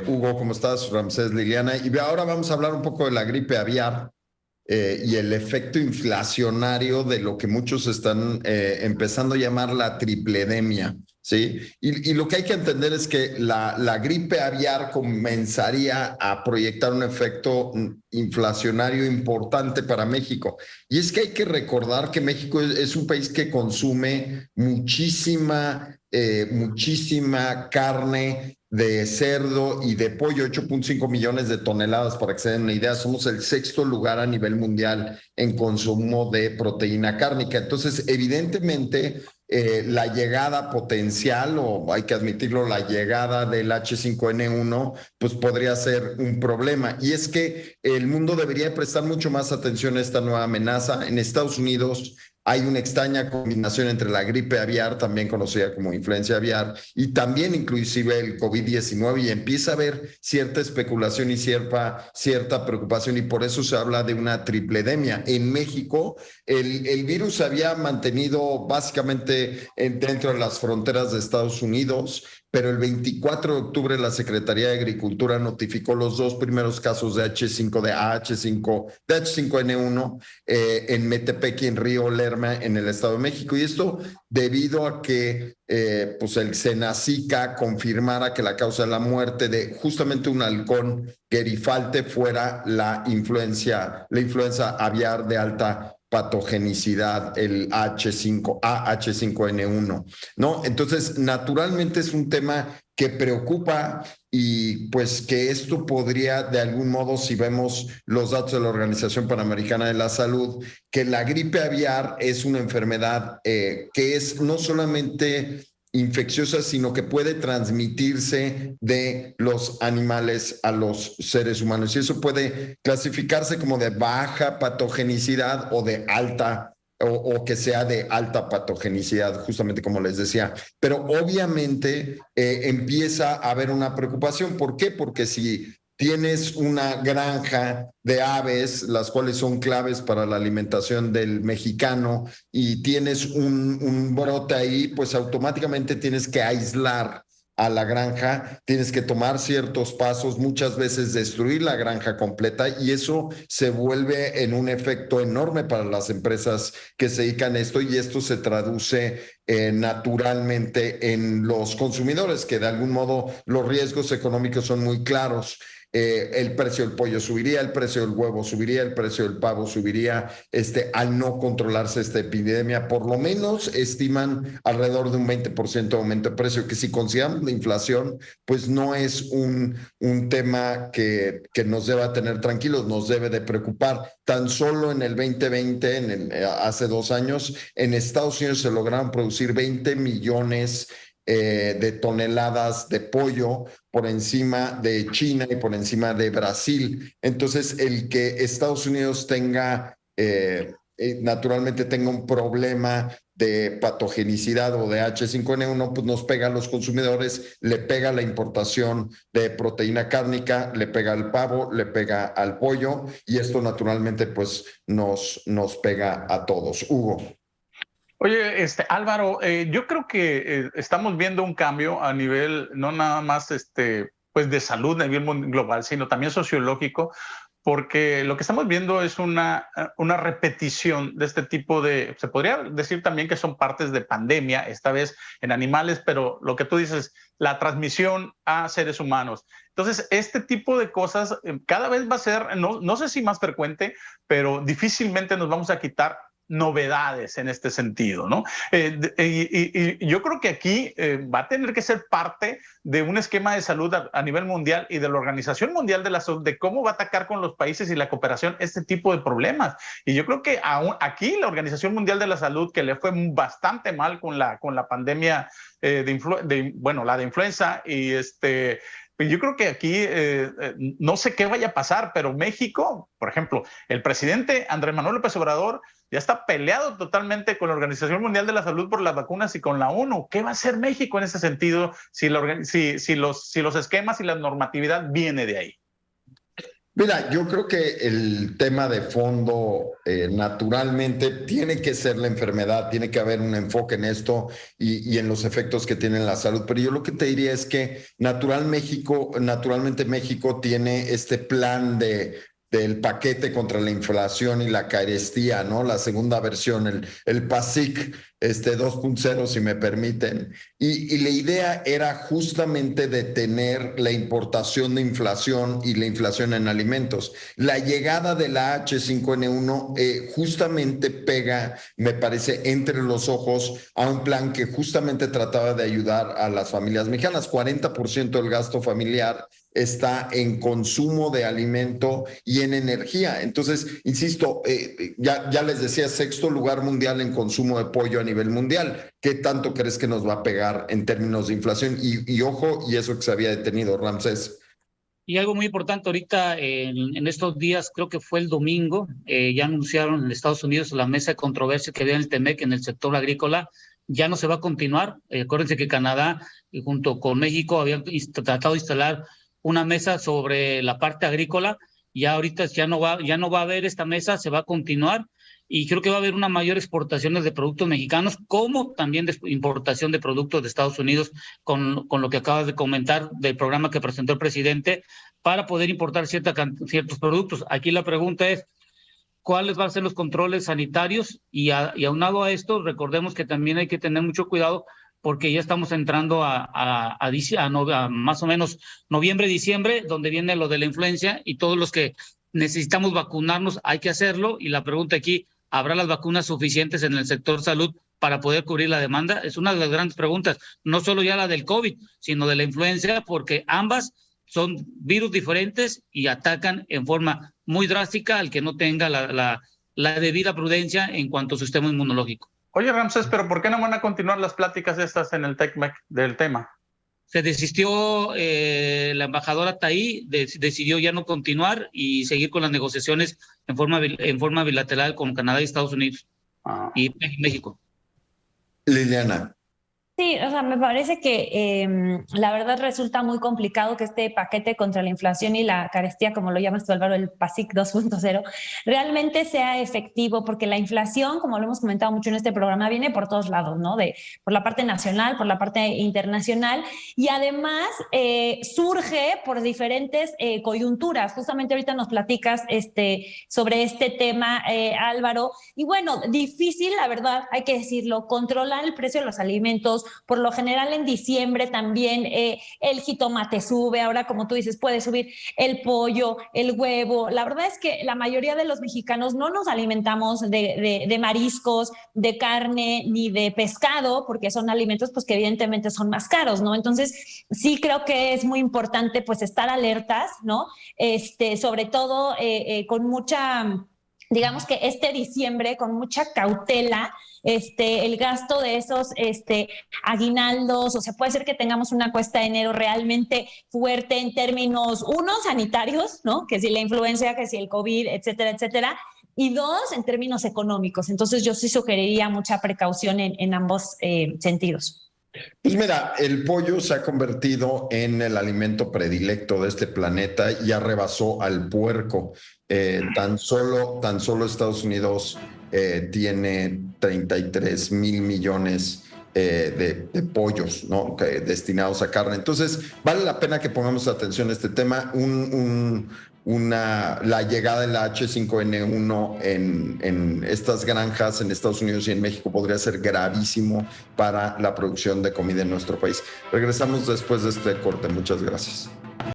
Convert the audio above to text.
Hugo, ¿cómo estás? Ramsés, Liliana. Y ahora vamos a hablar un poco de la gripe aviar y el efecto inflacionario de lo que muchos están empezando a llamar la tripledemia, ¿sí? Y lo que hay que entender es que la gripe aviar comenzaría a proyectar un efecto inflacionario importante para México. Y es que hay que recordar que México es un país que consume muchísima carne de cerdo y de pollo, 8.5 millones de toneladas, para que se den una idea. Somos el sexto lugar a nivel mundial en consumo de proteína cárnica. Entonces, evidentemente, la llegada potencial, o hay que admitirlo, la llegada del H5N1, pues podría ser un problema. Y es que el mundo debería prestar mucho más atención a esta nueva amenaza. En Estados Unidos hay una extraña combinación entre la gripe aviar, también conocida como influencia aviar, y también inclusive el COVID-19, y empieza a haber cierta especulación y cierta preocupación, y por eso se habla de una tripledemia. En México, el virus se había mantenido básicamente dentro de las fronteras de Estados Unidos, pero el 24 de octubre la Secretaría de Agricultura notificó los dos primeros casos de H5N1 en Metepec y en Río Lerma, en el Estado de México. Y esto debido a que pues el Senacica confirmara que la causa de la muerte de justamente un halcón gerifalte fuera la influenza aviar de alta patogenicidad, el H5N1, ¿no? Entonces, naturalmente es un tema que preocupa y pues que esto podría de algún modo, si vemos los datos de la Organización Panamericana de la Salud, que la gripe aviar es una enfermedad que es no solamente infecciosa, sino que puede transmitirse de los animales a los seres humanos. Y eso puede clasificarse como de baja patogenicidad o de alta o que sea de alta patogenicidad, justamente como les decía. Pero obviamente empieza a haber una preocupación. ¿Por qué? Porque si tienes una granja de aves, las cuales son claves para la alimentación del mexicano, y tienes un brote ahí, pues automáticamente tienes que aislar a la granja, tienes que tomar ciertos pasos, muchas veces destruir la granja completa, y eso se vuelve en un efecto enorme para las empresas que se dedican a esto, y esto se traduce naturalmente en los consumidores, que de algún modo los riesgos económicos son muy claros. El precio del pollo subiría, el precio del huevo subiría, el precio del pavo subiría, al no controlarse esta epidemia. Por lo menos estiman alrededor de un 20% de aumento de precio, que si consideramos la inflación, pues no es un tema que nos deba tener tranquilos, nos debe de preocupar. Tan solo en el 2020, hace 2 años, en Estados Unidos se lograron producir 20 millones de toneladas de pollo por encima de China y por encima de Brasil. Entonces, el que Estados Unidos naturalmente tenga un problema de patogenicidad o de H5N1, pues nos pega a los consumidores, le pega la importación de proteína cárnica, le pega al pavo, le pega al pollo, y esto naturalmente pues nos pega a todos. Hugo. Oye, Álvaro, yo creo que estamos viendo un cambio a nivel, no nada más pues de salud a nivel global, sino también sociológico, porque lo que estamos viendo es una repetición de este tipo de, se podría decir también que son partes de pandemia, esta vez en animales, pero lo que tú dices, la transmisión a seres humanos. Entonces, este tipo de cosas cada vez va a ser, no sé si más frecuente, pero difícilmente nos vamos a quitar novedades en este sentido, ¿no? Y yo creo que aquí va a tener que ser parte de un esquema de salud a nivel mundial y de la Organización Mundial de la Salud, de cómo va a atacar con los países y la cooperación este tipo de problemas. Y yo creo que aún aquí la Organización Mundial de la Salud, que le fue bastante mal con la pandemia la de influenza, y yo creo que aquí no sé qué vaya a pasar, pero México, por ejemplo, el presidente Andrés Manuel López Obrador ya está peleado totalmente con la Organización Mundial de la Salud por las vacunas y con la ONU. ¿Qué va a hacer México en ese sentido si los esquemas y la normatividad viene de ahí? Mira, yo creo que el tema de fondo naturalmente tiene que ser la enfermedad, tiene que haber un enfoque en esto y en los efectos que tiene en la salud. Pero yo lo que te diría es que naturalmente México tiene este plan del paquete contra la inflación y la carestía, ¿no? La segunda versión, el PASIC 2.0, si me permiten. Y la idea era justamente detener la importación de inflación y la inflación en alimentos. La llegada de la H5N1 justamente pega, me parece, entre los ojos a un plan que justamente trataba de ayudar a las familias mexicanas. 40% del gasto familiar está en consumo de alimento y en energía. Entonces, insisto, ya les decía, sexto lugar mundial en consumo de pollo a nivel mundial. ¿Qué tanto crees que nos va a pegar en términos de inflación? Y ojo, y eso que se había detenido, Ramsés. Y algo muy importante ahorita, en estos días, creo que fue el domingo, ya anunciaron en Estados Unidos la mesa de controversia que había en el TEMEC en el sector agrícola, ya no se va a continuar. Acuérdense que Canadá, junto con México, habían tratado de instalar una mesa sobre la parte agrícola. Ya ahorita ya no va a haber esta mesa, se va a continuar y creo que va a haber una mayor exportación de productos mexicanos, como también de importación de productos de Estados Unidos, con lo que acabas de comentar del programa que presentó el presidente, para poder importar ciertos productos. Aquí la pregunta es, ¿cuáles van a ser los controles sanitarios? Y aunado a esto, recordemos que también hay que tener mucho cuidado porque ya estamos entrando a más o menos noviembre, diciembre, donde viene lo de la influencia y todos los que necesitamos vacunarnos hay que hacerlo. Y la pregunta aquí, ¿habrá las vacunas suficientes en el sector salud para poder cubrir la demanda? Es una de las grandes preguntas, no solo ya la del COVID, sino de la influenza, porque ambas son virus diferentes y atacan en forma muy drástica al que no tenga la debida prudencia en cuanto a su sistema inmunológico. Oye, Ramsés, pero ¿por qué no van a continuar las pláticas estas en el TECMEC del tema? Se desistió, la embajadora Taí decidió ya no continuar y seguir con las negociaciones en forma bilateral con Canadá y Estados Unidos y México. Liliana. Sí, o sea, me parece que la verdad resulta muy complicado que este paquete contra la inflación y la carestía, como lo llamas tú, Álvaro, el PASIC 2.0, realmente sea efectivo, porque la inflación, como lo hemos comentado mucho en este programa, viene por todos lados, ¿no? Por la parte nacional, por la parte internacional, y además surge por diferentes coyunturas. Justamente ahorita nos platicas sobre este tema, Álvaro, y bueno, difícil, la verdad, hay que decirlo, controlar el precio de los alimentos. Por lo general en diciembre también el jitomate sube, ahora como tú dices puede subir el pollo, el huevo. La verdad es que la mayoría de los mexicanos no nos alimentamos de mariscos, de carne ni de pescado, porque son alimentos pues que evidentemente son más caros, ¿no? Entonces sí creo que es muy importante pues estar alertas, ¿no? Sobre todo con mucha, digamos que diciembre con mucha cautela, el gasto de esos aguinaldos, o sea, puede ser que tengamos una cuesta de enero realmente fuerte en términos, uno, sanitarios, ¿no? Que si la influenza, que si el COVID, etcétera, etcétera, y dos, en términos económicos. Entonces yo sí sugeriría mucha precaución en ambos sentidos. Pues mira, el pollo se ha convertido en el alimento predilecto de este planeta y ya rebasó al puerco. Tan solo Estados Unidos tiene 33,000 millones de pollos, ¿no? Destinados a carne. Entonces, vale la pena que pongamos atención a este tema. La llegada de la H5N1 en estas granjas en Estados Unidos y en México podría ser gravísimo para la producción de comida en nuestro país. Regresamos después de este corte. Muchas gracias.